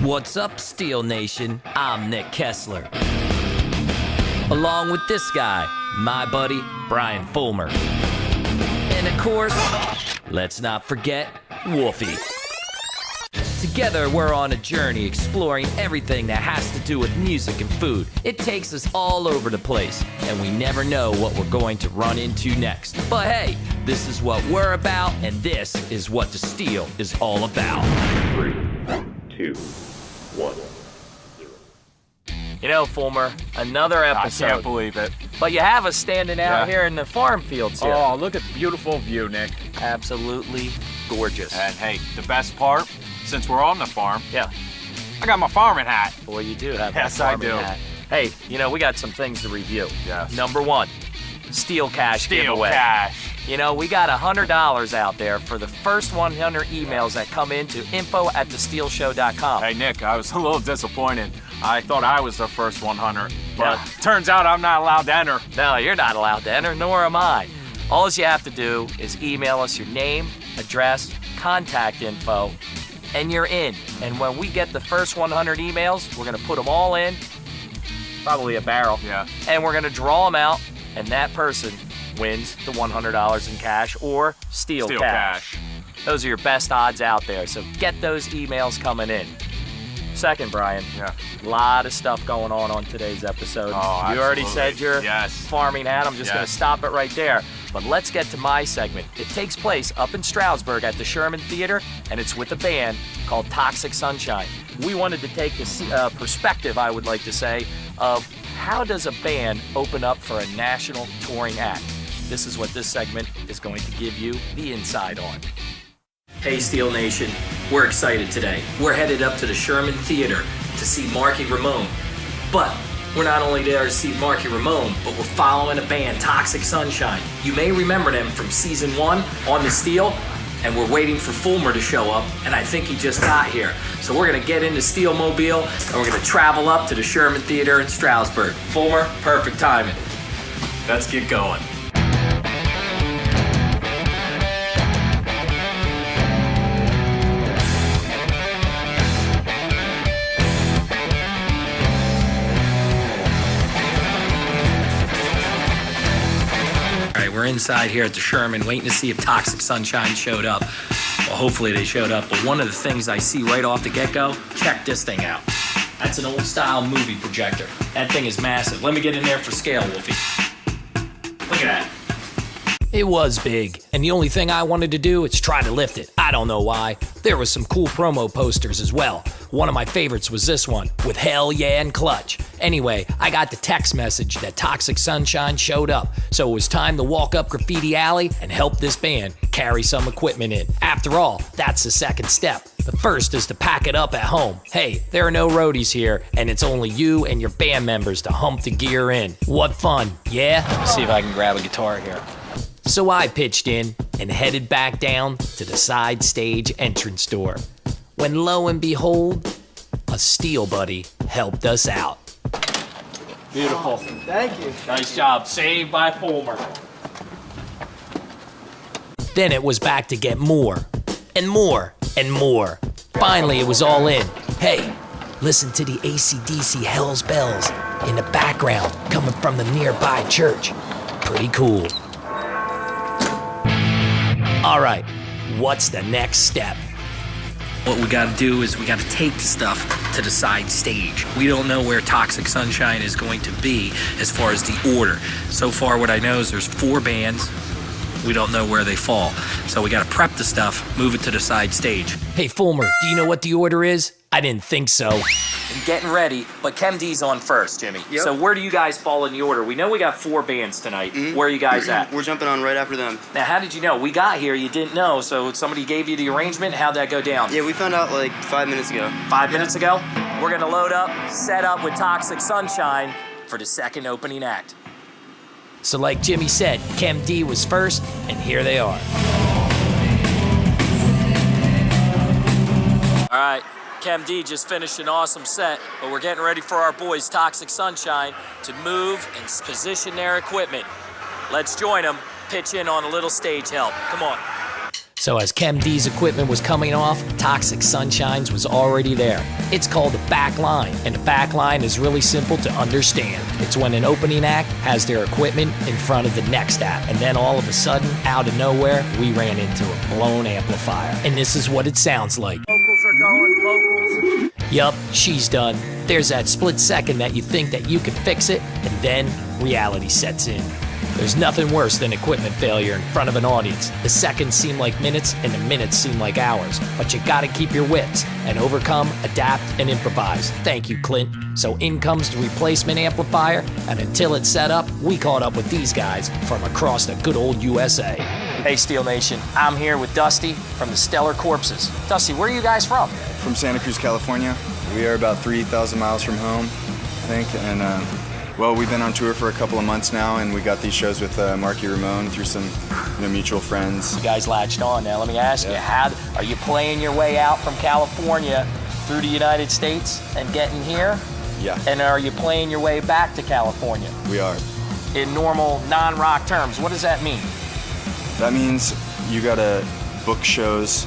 What's up, Steel Nation? I'm Nick Kessler. Along with this guy, my buddy, Brian Fulmer. And of course, let's not forget Wolfie. Together, we're on a journey exploring everything that has to do with music and food. It takes us all over the place, and we never know what we're going to run into next. But hey, this is what we're about, and this is what the Steel is all about. 3, 2, 1, 0. You know, Fulmer, another episode. I can't believe it. But you have us standing out here in the farm fields here. Oh, look at the beautiful view, Nick. Absolutely gorgeous. And hey, the best part, since we're on the farm, Yeah. I got my farming hat. Boy, you do have Yes, that I farming do. hat. Hey, you know, we got some things to review. Yes. Number one, Steel Cash Steel giveaway. cash. You know, we got $100 out there for the first 100 emails that come in to info@thesteelshow.com. Hey, Nick, I was a little disappointed. I thought I was the first 100, but Yeah. turns out I'm not allowed to enter. No, you're not allowed to enter, nor am I. All you have to do is email us your name, address, contact info, and you're in. And when we get the first 100 emails, we're gonna put them all in, probably a barrel, Yeah. and we're gonna draw them out, and that person wins the $100 in cash or Steel cash. Those are your best odds out there, so get those emails coming in. Second, Brian, Yeah. a lot of stuff going on today's episode. Oh, You already absolutely. said your Yes. farming hat. I'm just going to Yes. stop it right there. But let's get to my segment. It takes place up in Stroudsburg at the Sherman Theater, and it's with a band called Toxic Sunshine. We wanted to take the perspective, I would like to say, of how does a band open up for a national touring act? This is what this segment is going to give you the inside on. Hey, Steel Nation, we're excited today. We're headed up to the Sherman Theater to see Marky Ramone. But we're not only there to see Marky Ramone, but we're following a band, Toxic Sunshine. You may remember them from season 1 on the Steel, and we're waiting for Fulmer to show up, and I think he just got here. So we're gonna get into Steel Mobile, and we're gonna travel up to the Sherman Theater in Stroudsburg. Fulmer, perfect timing. Let's get going. We're inside here at the Sherman waiting to see if Toxic Sunshine showed up. Well, hopefully they showed up. But one of the things I see right off the get-go, check this thing out. That's an old-style movie projector. That thing is massive. Let me get in there for scale, Wolfie. Look at that. It was big, and the only thing I wanted to do is try to lift it. I don't know why. There was some cool promo posters as well. One of my favorites was this one, with Hell Yeah and Clutch. Anyway, I got the text message that Toxic Sunshine showed up, so it was time to walk up Graffiti Alley and help this band carry some equipment in. After all, that's the second step. The first is to pack it up at home. Hey, there are no roadies here, and it's only you and your band members to hump the gear in. What fun, yeah? Let's see if I can grab a guitar here. So I pitched in and headed back down to the side stage entrance door. When lo and behold, a Steel buddy helped us out. Beautiful. Awesome. Thank you. Nice job. Saved by Fulmer. Then it was back to get more and more and more. Finally, it was all in. Hey, listen to the AC/DC Hell's Bells in the background coming from the nearby church. Pretty cool. All right, what's the next step? What we gotta do is we gotta take the stuff to the side stage. We don't know where Toxic Sunshine is going to be as far as the order. So far, what I know is there's 4 bands. We don't know where they fall. So we gotta prep the stuff, move it to the side stage. Hey, Fulmer, do you know what the order is? I didn't think so. I'm getting ready, but Chem D's on first, Jimmy. Yep. So where do you guys fall in the order? We know we got 4 bands tonight. Where are you guys at? We're jumping on right after them. Now, how did you know? We got here, you didn't know, so somebody gave you the arrangement? How'd that go down? Yeah, we found out like 5 minutes ago. 5 minutes ago? We're gonna load up, set up with Toxic Sunshine for the second opening act. So like Jimmy said, Chem D was first, and here they are. All right, Chem D just finished an awesome set, but we're getting ready for our boys, Toxic Sunshine, to move and position their equipment. Let's join them, pitch in on a little stage help. Come on. So as Chem D's equipment was coming off, Toxic Sunshine's was already there. It's called a back line, and a back line is really simple to understand. It's when an opening act has their equipment in front of the next act, and then all of a sudden, out of nowhere, we ran into a blown amplifier. And this is what it sounds like. Vocals are going, vocals. Yup, she's done. There's that split second that you think that you can fix it, and then reality sets in. There's nothing worse than equipment failure in front of an audience. The seconds seem like minutes, and the minutes seem like hours. But you gotta keep your wits and overcome, adapt, and improvise. Thank you, Clint. So in comes the replacement amplifier, and until it's set up, we caught up with these guys from across the good old USA. Hey, Steel Nation. I'm here with Dusty from the Stellar Corpses. Dusty, where are you guys from? From Santa Cruz, California. We are about 3,000 miles from home, I think, and well, we've been on tour for a couple of months now, and we got these shows with Marky, Ramone through some mutual friends. You guys latched on. Now let me ask you, how are you playing your way out from California through the United States and getting here? Yeah. And are you playing your way back to California? We are. In normal non-rock terms, what does that mean? That means you gotta book shows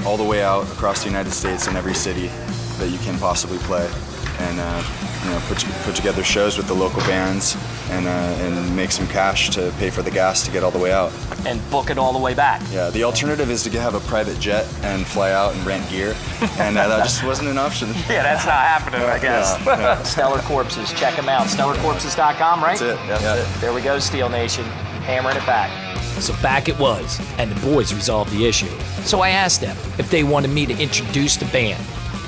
all the way out across the United States in every city that you can possibly play, and put together shows with the local bands and make some cash to pay for the gas to get all the way out. And book it all the way back. Yeah, the alternative is to have a private jet and fly out and rent gear, and that just wasn't an option. Yeah, that's not happening, I guess. Yeah. Stellar Corpses, check them out. StellarCorpses.com, right? That's it. That's it. There we go, Steel Nation, hammering it back. So back it was, and the boys resolved the issue. So I asked them if they wanted me to introduce the band.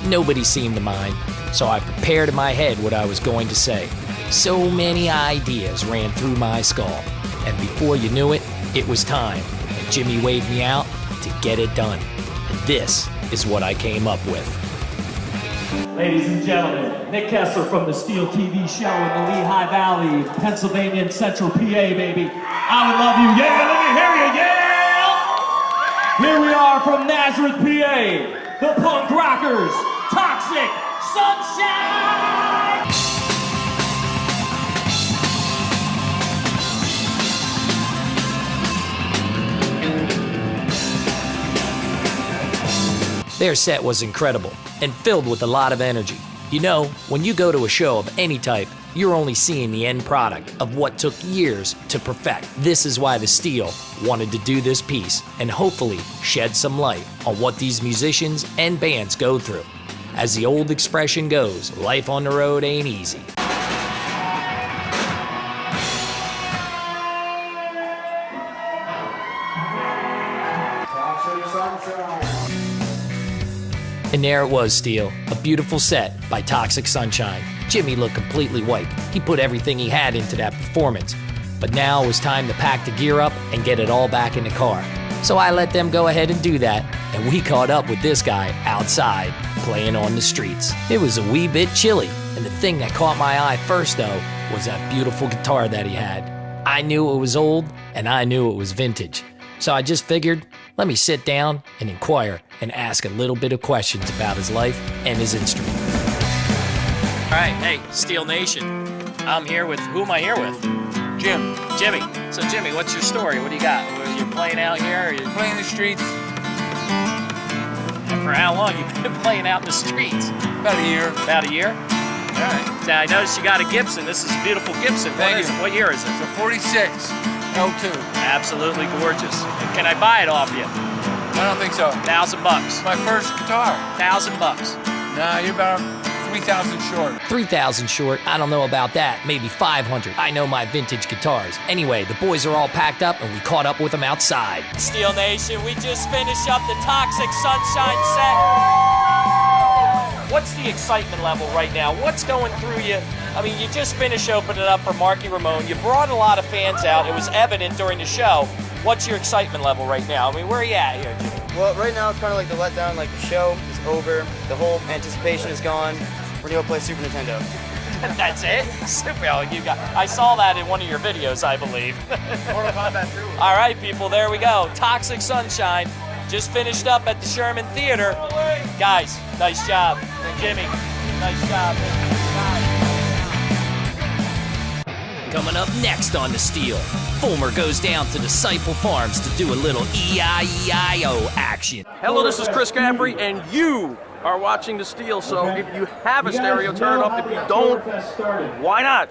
Nobody seemed to mind, so I prepared in my head what I was going to say. So many ideas ran through my skull, and before you knew it, it was time, and Jimmy waved me out to get it done. And this is what I came up with. Ladies and gentlemen, Nick Kessler from the Steel TV show in the Lehigh Valley, Pennsylvania and Central PA, baby. I would love you. Yeah, let me hear you, yeah! Here we are from Nazareth, PA. The punk rockers, Toxic Sunshine! Their set was incredible and filled with a lot of energy. You know, when you go to a show of any type, you're only seeing the end product of what took years to perfect. This is why the Steel wanted to do this piece and hopefully shed some light on what these musicians and bands go through. As the old expression goes, life on the road ain't easy. And there it was, Steel, a beautiful set by Toxic Sunshine. Jimmy looked completely wiped. He put everything he had into that performance. But now it was time to pack the gear up and get it all back in the car. So I let them go ahead and do that, and we caught up with this guy outside, playing on the streets. It was a wee bit chilly, and the thing that caught my eye first, though, was that beautiful guitar that he had. I knew it was old, and I knew it was vintage. So I just figured, let me sit down and inquire and ask a little bit of questions about his life and his instrument. All right, hey, Steel Nation. I'm here with, who am I here with? Jimmy. So Jimmy, what's your story? What do you got? You're playing out here? Or you Playing the streets For how long? You've been playing out in the streets? about a year. About a year? All right. Now I noticed you got a Gibson. This is a beautiful Gibson. Thank you. What year is it? It's a 46 L2. Absolutely gorgeous. Can I buy it off you? I don't think so. $1,000 bucks. It's my first guitar. $1,000 bucks. Nah, you're about 3,000 short. 3,000 short, I don't know about that, maybe 500. I know my vintage guitars. Anyway, the boys are all packed up and we caught up with them outside. Steel Nation, we just finished up the Toxic Sunshine set. What's the excitement level right now? What's going through you? I mean, you just finished opening up for Marky Ramone. You brought a lot of fans out. It was evident during the show. What's your excitement level right now? I mean, where are you at here, Jimmy? Well, right now it's kind of like the letdown. Like the show is over, the whole anticipation is gone. We're gonna go play Super Nintendo. That's it? Super. I saw that in one of your videos, I believe. Mortal Kombat 2. All right, people, there we go. Toxic Sunshine just finished up at the Sherman Theater. Guys, nice job. Jimmy, nice job. Coming up next on The Steel, Fulmer goes down to Disciple Farms to do a little E-I-E-I-O action. Hello, this is Chris Caffrey, and you are watching The Steel, so if you have a stereo, turn it up. If you don't, why not?